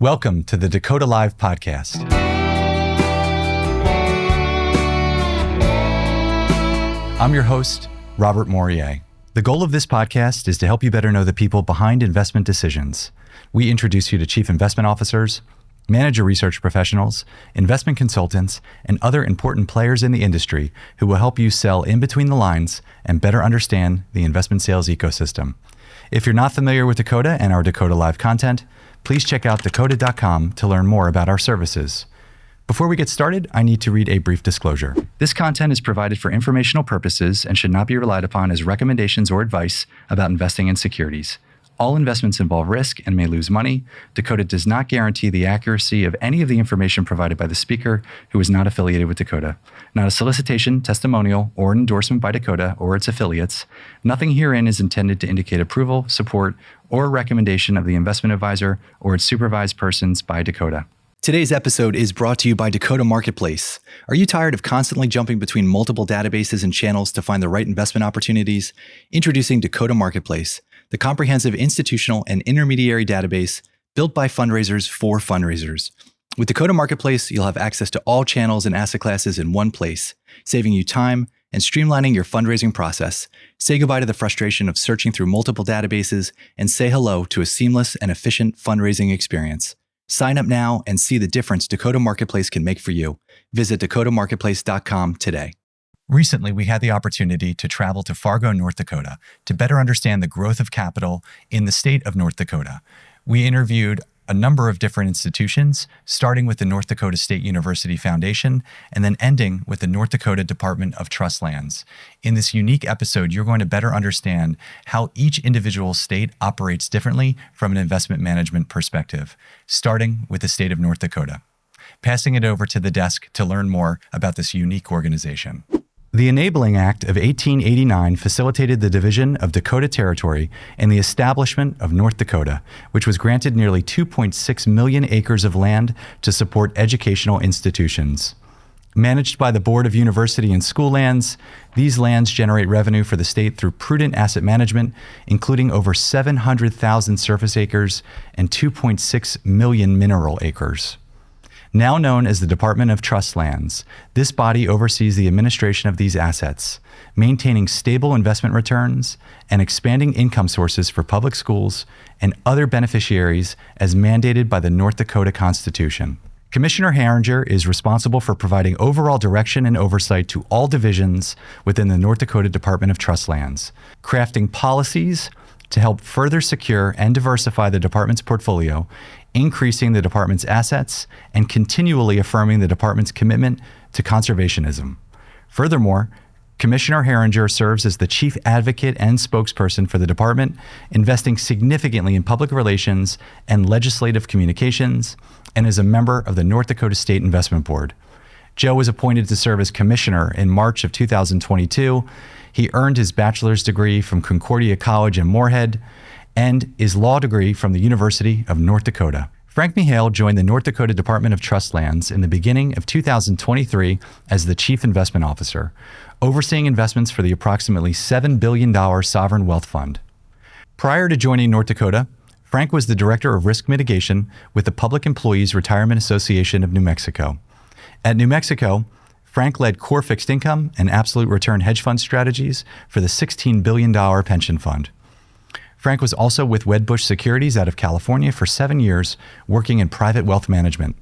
Welcome to the Dakota Live podcast. I'm your host, Robert Morier. The goal of this podcast is to help you better know the people behind investment decisions. We introduce you to chief investment officers, manager research professionals, investment consultants, and other important players in the industry who will help you sell in between the lines and better understand the investment sales ecosystem. If you're not familiar with Dakota and our Dakota Live content, please check out dakota.com to learn more about our services. Before we get started, I need to read a brief disclosure. This content is provided for informational purposes and should not be relied upon as recommendations or advice about investing in securities. All investments involve risk and may lose money. Dakota does not guarantee the accuracy of any of the information provided by the speaker who is not affiliated with Dakota. Not a solicitation, testimonial, or an endorsement by Dakota or its affiliates. Nothing herein is intended to indicate approval, support, or recommendation of the investment advisor or its supervised persons by Dakota. Today's episode is brought to you by Dakota Marketplace. Are you tired of constantly jumping between multiple databases and channels to find the right investment opportunities? Introducing Dakota Marketplace, the comprehensive institutional and intermediary database built by fundraisers for fundraisers. With Dakota Marketplace, you'll have access to all channels and asset classes in one place, saving you time and streamlining your fundraising process. Say goodbye to the frustration of searching through multiple databases and say hello to a seamless and efficient fundraising experience. Sign up now and see the difference Dakota Marketplace can make for you. Visit dakotamarketplace.com today. Recently, we had the opportunity to travel to Fargo, North Dakota to better understand the growth of capital in the state of North Dakota. We interviewed a number of different institutions, starting with the North Dakota State University Foundation and then ending with the North Dakota Department of Trust Lands. In this unique episode, you're going to better understand how each individual state operates differently from an investment management perspective, starting with the state of North Dakota. Passing it over to the desk to learn more about this unique organization. The Enabling Act of 1889 facilitated the division of Dakota Territory and the establishment of North Dakota, which was granted nearly 2.6 million acres of land to support educational institutions. Managed by the Board of University and School Lands, these lands generate revenue for the state through prudent asset management, including over 700,000 surface acres and 2.6 million mineral acres. Now known as the Department of Trust Lands, this body oversees the administration of these assets, maintaining stable investment returns and expanding income sources for public schools and other beneficiaries as mandated by the North Dakota Constitution. Commissioner Heringer is responsible for providing overall direction and oversight to all divisions within the North Dakota Department of Trust Lands, crafting policies to help further secure and diversify the department's portfolio, increasing the department's assets, and continually affirming the department's commitment to conservationism. Furthermore, Commissioner Heringer serves as the chief advocate and spokesperson for the department, investing significantly in public relations and legislative communications, and is a member of the North Dakota State Investment Board. Joe was appointed to serve as commissioner in March of 2022. He earned his bachelor's degree from Concordia College in Moorhead and his law degree from the University of North Dakota. Frank Mihail joined the North Dakota Department of Trust Lands in the beginning of 2023 as the Chief Investment Officer, overseeing investments for the approximately $7 billion Sovereign Wealth Fund. Prior to joining North Dakota, Frank was the Director of Risk Mitigation with the Public Employees Retirement Association of New Mexico. At New Mexico, Frank led core fixed income and absolute return hedge fund strategies for the $16 billion pension fund. Frank was also with Wedbush Securities out of California for 7 years, working in private wealth management.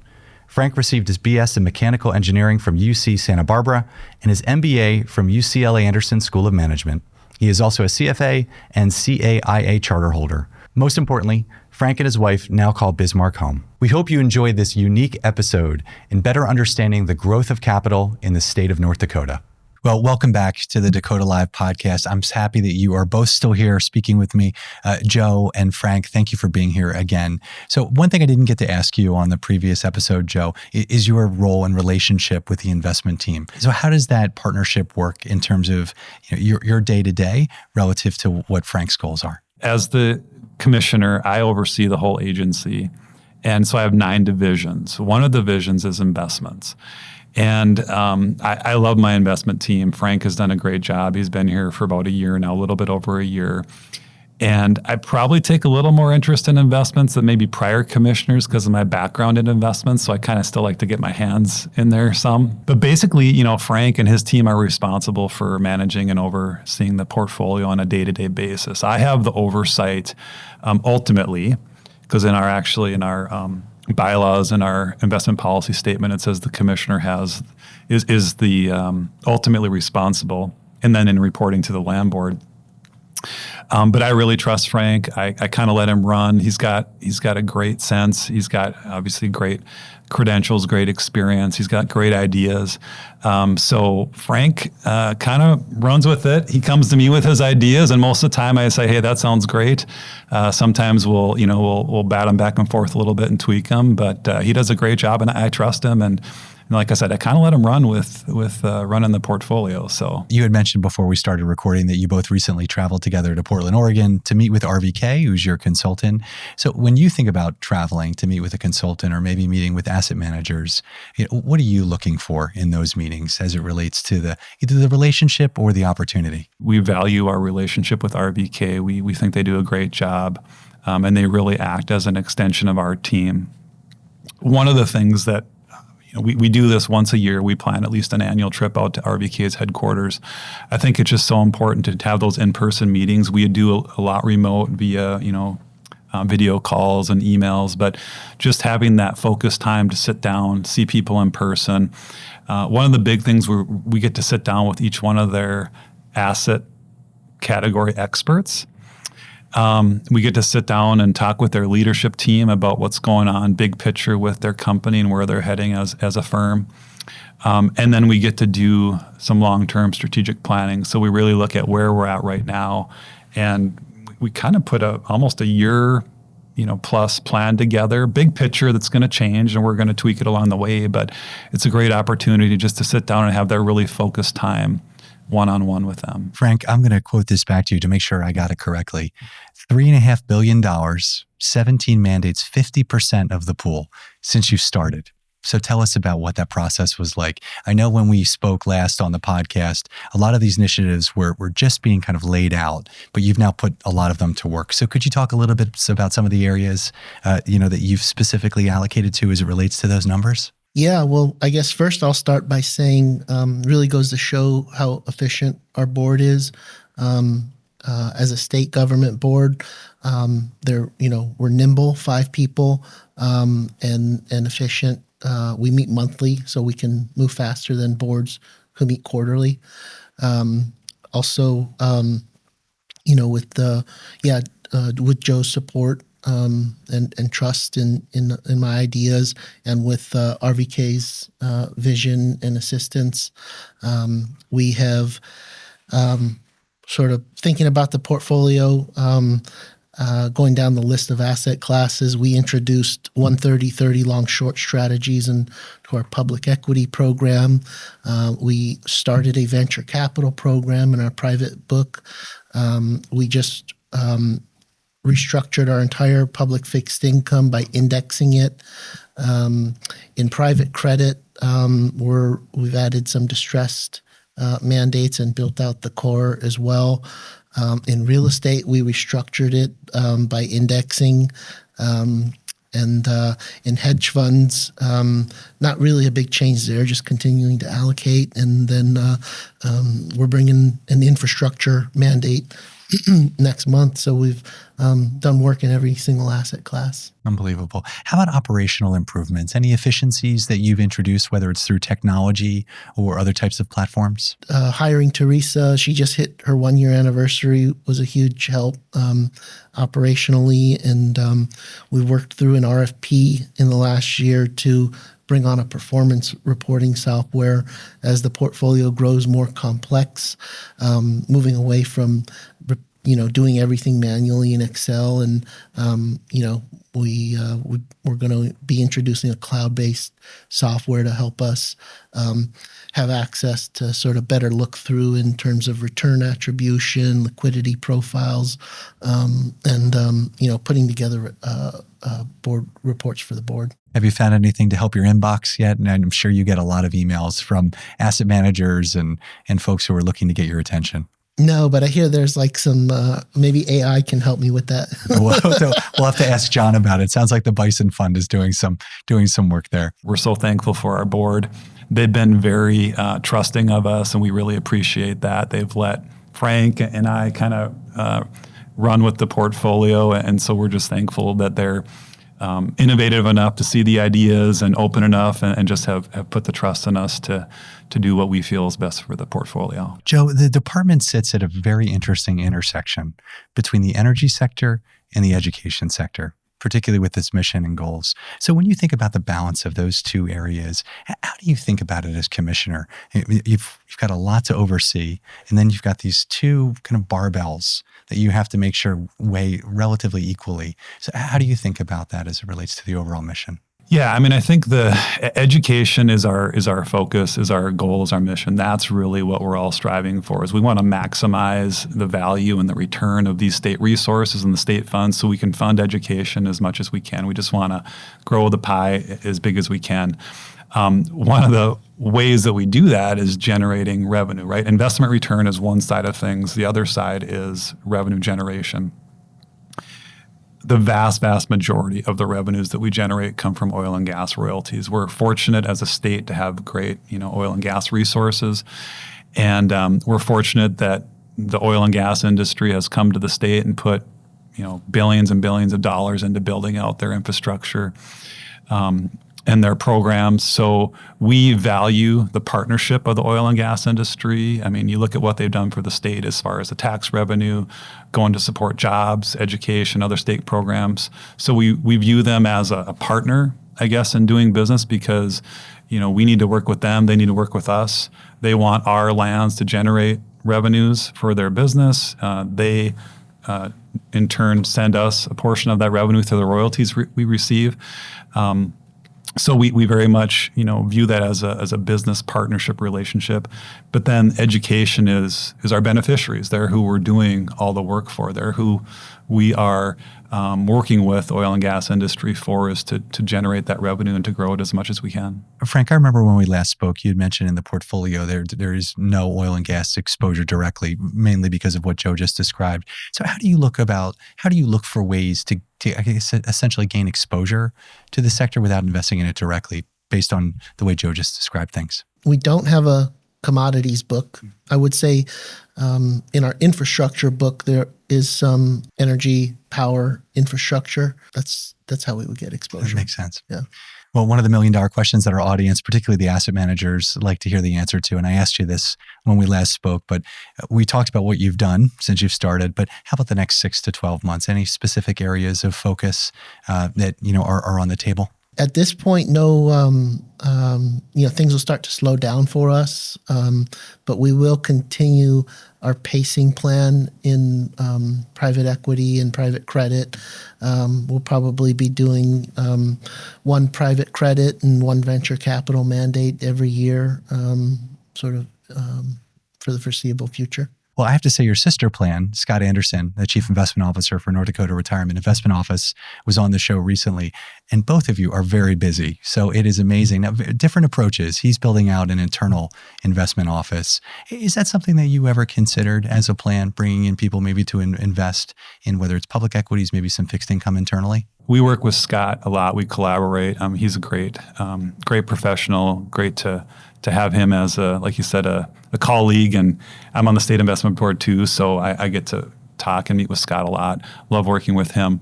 Frank received his BS in mechanical engineering from UC Santa Barbara and his MBA from UCLA Anderson School of Management. He is also a CFA and CAIA charter holder. Most importantly, Frank and his wife now call Bismarck home. We hope you enjoyed this unique episode in better understanding the growth of capital in the state of North Dakota. Well, welcome back to the Dakota Live podcast. I'm happy that you are both still here speaking with me. Joe and Frank, thank you for being here again. So one thing I didn't get to ask you on the previous episode, Joe, is your role and relationship with the investment team. So how does that partnership work in terms of your day-to-day relative to what Frank's goals are? As the commissioner, I oversee the whole agency. And so I have 9 divisions. One of the divisions is investments. And I love my investment team. Frank has done a great job. He's been here for about a year now, a little bit over a year. And I probably take a little more interest in investments than maybe prior commissioners because of my background in investments. So I kind of still like to get my hands in there some. But basically, Frank and his team are responsible for managing and overseeing the portfolio on a day-to-day basis. I have the oversight ultimately, because in our bylaws and our investment policy statement, it says the commissioner is the ultimately responsible, and then in reporting to the land board. But I really trust Frank. I kind of let him run. He's got a great sense. He's got obviously great credentials, great experience. He's got great ideas. So Frank kind of runs with it. He comes to me with his ideas, and most of the time I say, "Hey, that sounds great." Sometimes we'll bat him back and forth a little bit and tweak him, but he does a great job, and I trust him. And like I said, I kind of let him run with running the portfolio. So you had mentioned before we started recording that you both recently traveled together to Portland, Oregon to meet with RVK, who's your consultant. So when you think about traveling to meet with a consultant or maybe meeting with asset managers, what are you looking for in those meetings as it relates to either the relationship or the opportunity? We value our relationship with RVK. We think they do a great job, and they really act as an extension of our team. One of the things that we do this once a year. We plan at least an annual trip out to RVK's headquarters. I think it's just so important to have those in-person meetings. We do a lot remote via, video calls and emails, but just having that focused time to sit down, see people in person. One of the big things we get to sit down with each one of their asset category experts. We get to sit down and talk with their leadership team about what's going on, big picture with their company and where they're heading as a firm. And then we get to do some long-term strategic planning. So we really look at where we're at right now. And we kind of put almost a year, plus plan together, big picture that's going to change, and we're going to tweak it along the way. But it's a great opportunity just to sit down and have that really focused time one-on-one with them. Frank, I'm going to quote this back to you to make sure I got it correctly. $3.5 billion, 17 mandates, 50% of the pool since you started. So tell us about what that process was like. I know when we spoke last on the podcast, a lot of these initiatives were just being kind of laid out, but you've now put a lot of them to work. So could you talk a little bit about some of the areas, that you've specifically allocated to as it relates to those numbers? Yeah, well, I guess first I'll start by saying really goes to show how efficient our board is. As a state government board, we're nimble, 5 people, and efficient. We meet monthly, so we can move faster than boards who meet quarterly. Also, with Joe's support, and trust in my ideas, and with RVK's vision and assistance, we have sort of thinking about the portfolio, going down the list of asset classes. We introduced 130-30 long-short strategies into our public equity program. We started a venture capital program in our private book. We just restructured our entire public fixed income by indexing it. In private credit, we've added some distressed mandates and built out the core as well. In real estate, we restructured it by indexing. And in hedge funds, not really a big change there, just continuing to allocate. And then we're bringing an infrastructure mandate next month. So we've done work in every single asset class. Unbelievable. How about operational improvements? Any efficiencies that you've introduced, whether it's through technology or other types of platforms? Hiring Teresa, she just hit her 1-year anniversary, was a huge help operationally. And we worked through an RFP in the last year to bring on a performance reporting software as the portfolio grows more complex, moving away from doing everything manually in Excel. And we're going to be introducing a cloud-based software to help us have access to sort of better look through in terms of return attribution, liquidity profiles, and putting together board reports for the board. Have you found anything to help your inbox yet? And I'm sure you get a lot of emails from asset managers and folks who are looking to get your attention. No, but I hear there's like some, maybe AI can help me with that. We'll have to ask John about it. Sounds like the Bison Fund is doing some work there. We're so thankful for our board. They've been very trusting of us, and we really appreciate that. They've let Frank and I kind of run with the portfolio, and so we're just thankful that they're innovative enough to see the ideas and open enough and just have put the trust in us to do what we feel is best for the portfolio. Joe, the department sits at a very interesting intersection between the energy sector and the education sector, particularly with its mission and goals. So when you think about the balance of those two areas, how do you think about it as commissioner? You've got a lot to oversee, and then you've got these two kind of barbells that you have to make sure weigh relatively equally. So how do you think about that as it relates to the overall mission? Yeah, I mean, I think the education is our focus, is our goal, is our mission. That's really what we're all striving for. Is we want to maximize the value and the return of these state resources and the state funds, so we can fund education as much as we can. We just want to grow the pie as big as we can. One of the ways that we do that is generating revenue, right? Investment return is one side of things. The other side is revenue generation. The vast majority of the revenues that we generate come from oil and gas royalties. We're fortunate as a state to have great, oil and gas resources, and we're fortunate that the oil and gas industry has come to the state and put, billions and billions of dollars into building out their infrastructure and their programs. So we value the partnership of the oil and gas industry. I mean, you look at what they've done for the state as far as the tax revenue, going to support jobs, education, other state programs. So we view them as a partner, I guess, in doing business because, we need to work with them. They need to work with us. They want our lands to generate revenues for their business. They in turn send us a portion of that revenue through the royalties we receive. So we very much view that as a business partnership relationship, but then education is our beneficiaries. They're who we're doing all the work for. They're who we are working with oil and gas industry for, is to generate that revenue and to grow it as much as we can. Frank, I remember when we last spoke, you had mentioned in the portfolio there is no oil and gas exposure directly, mainly because of what Joe just described. So how do you look for ways to I guess, essentially gain exposure to the sector without investing in it directly, based on the way Joe just described things? We don't have a commodities book. I would say in our infrastructure book, there is some energy, power, infrastructure. That's how we would get exposure. That makes sense. Yeah. Well, one of the $1 million questions that our audience, particularly the asset managers, like to hear the answer to, and I asked you this when we last spoke, but we talked about what you've done since you've started, but how about the next 6 to 12 months? Any specific areas of focus that are on the table? At this point, no, things will start to slow down for us, but we will continue our pacing plan in private equity and private credit. We'll probably be doing one private credit and one venture capital mandate every year, for the foreseeable future. Well, I have to say your sister plan, Scott Anderson, the Chief Investment Officer for North Dakota Retirement Investment Office, was on the show recently, and both of you are very busy. So it is amazing. Now, different approaches. He's building out an internal investment office. Is that something that you ever considered as a plan, bringing in people maybe to invest in whether it's public equities, maybe some fixed income internally? We work with Scott a lot. We collaborate. He's a great professional. Great to have him as like you said, a colleague. And I'm on the state investment board too, so I get to talk and meet with Scott a lot. Love working with him.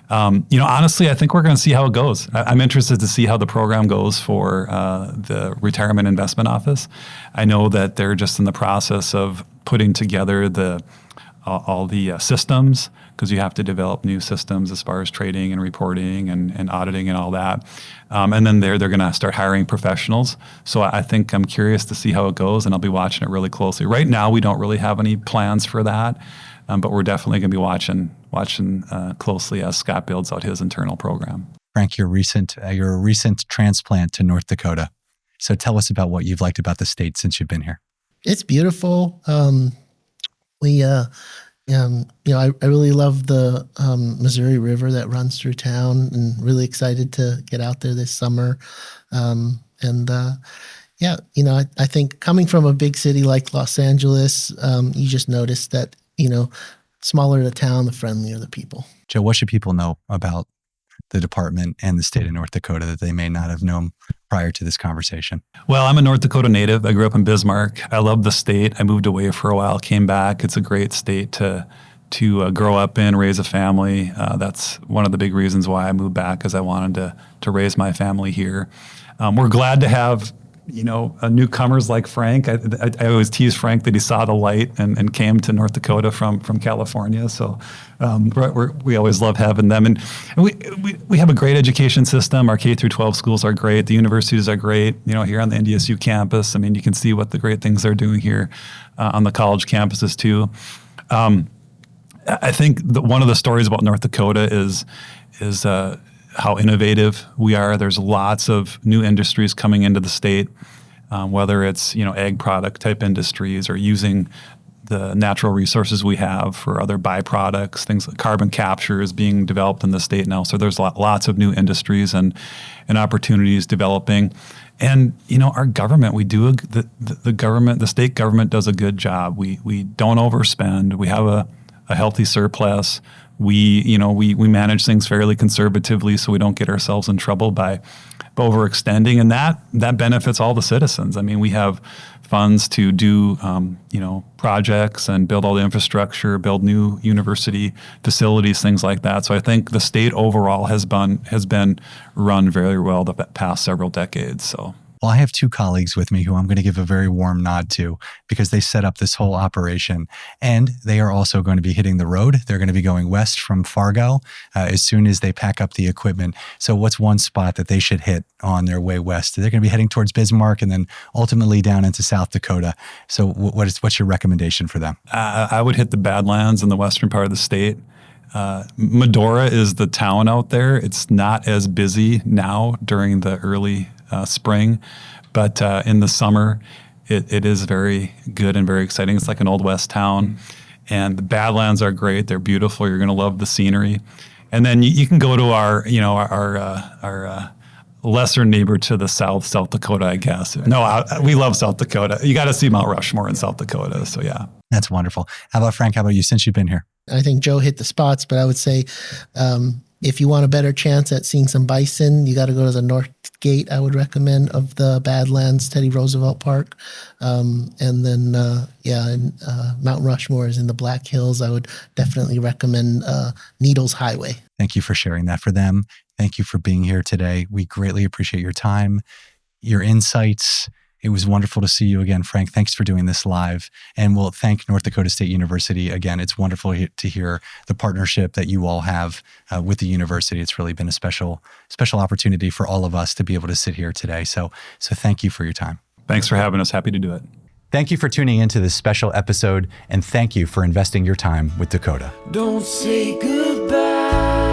Honestly, I think we're going to see how it goes. I'm interested to see how the program goes for the Retirement Investment Office. I know that they're just in the process of putting together all the systems, because you have to develop new systems as far as trading and reporting and auditing and all that. And then they're going to start hiring professionals. So I think I'm curious to see how it goes, and I'll be watching it really closely. Right now, we don't really have any plans for that, but we're definitely going to be watching closely as Scott builds out his internal program. Frank, you're a recent transplant to North Dakota. So tell us about what you've liked about the state since you've been here. It's beautiful. I really love the Missouri River that runs through town, and really excited to get out there this summer. Yeah, I think coming from a big city like Los Angeles, you just notice that, smaller the town, the friendlier the people. Joe, what should people know about the department and the state of North Dakota that they may not have known prior to this conversation? Well, I'm a North Dakota native. I grew up in Bismarck. I love the state. I moved away for a while, came back. It's a great state to grow up in, raise a family. That's one of the big reasons why I moved back, is I wanted to raise my family here. We're glad to have newcomers like Frank. I always tease Frank that he saw the light and came to North Dakota from California. So we always love having them. And we have a great education system. Our K through 12 schools are great. The universities are great. Here on the NDSU campus, you can see what the great things they're doing here on the college campuses too. I think that one of the stories about North Dakota is how innovative we are. There's lots of new industries coming into the state, whether it's ag product type industries or using the natural resources we have for other byproducts. Things like carbon capture is being developed in the state now. So there's lots of new industries and opportunities developing. And our government, the state government does a good job. We don't overspend. We have a healthy surplus. We manage things fairly conservatively, so we don't get ourselves in trouble by overextending, and that benefits all the citizens. We have funds to do projects and build all the infrastructure, build new university facilities, things like that. So I think the state overall has been run very well the past several decades. So. Well, I have two colleagues with me who I'm going to give a very warm nod to because they set up this whole operation, and they are also going to be hitting the road. They're going to be going west from Fargo as soon as they pack up the equipment. So what's one spot that they should hit on their way west? They're going to be heading towards Bismarck and then ultimately down into South Dakota. So what's your recommendation for them? I would hit the Badlands in the western part of the state. Medora is the town out there. It's not as busy now during the early spring, but in the summer, it is very good and very exciting. It's like an Old West town, and the Badlands are great. They're beautiful. You're going to love the scenery. And then you can go to our lesser neighbor to the south, South Dakota, I guess. No, we love South Dakota. You got to see Mount Rushmore in South Dakota. So yeah. That's wonderful. How about Frank? How about you, since you've been here? I think Joe hit the spots, but I would say if you want a better chance at seeing some bison, you got to go to the north gate, I would recommend, of the Badlands, Teddy Roosevelt Park. And then, Mount Rushmore is in the Black Hills. I would definitely recommend Needles Highway. Thank you for sharing that for them. Thank you for being here today. We greatly appreciate your time, your insights. It was wonderful to see you again, Frank. Thanks for doing this live. And we'll thank North Dakota State University again. It's wonderful to hear the partnership that you all have with the university. It's really been a special opportunity for all of us to be able to sit here today. So thank you for your time. Thanks for having us. Happy to do it. Thank you for tuning into this special episode, and thank you for investing your time with Dakota. Don't say goodbye.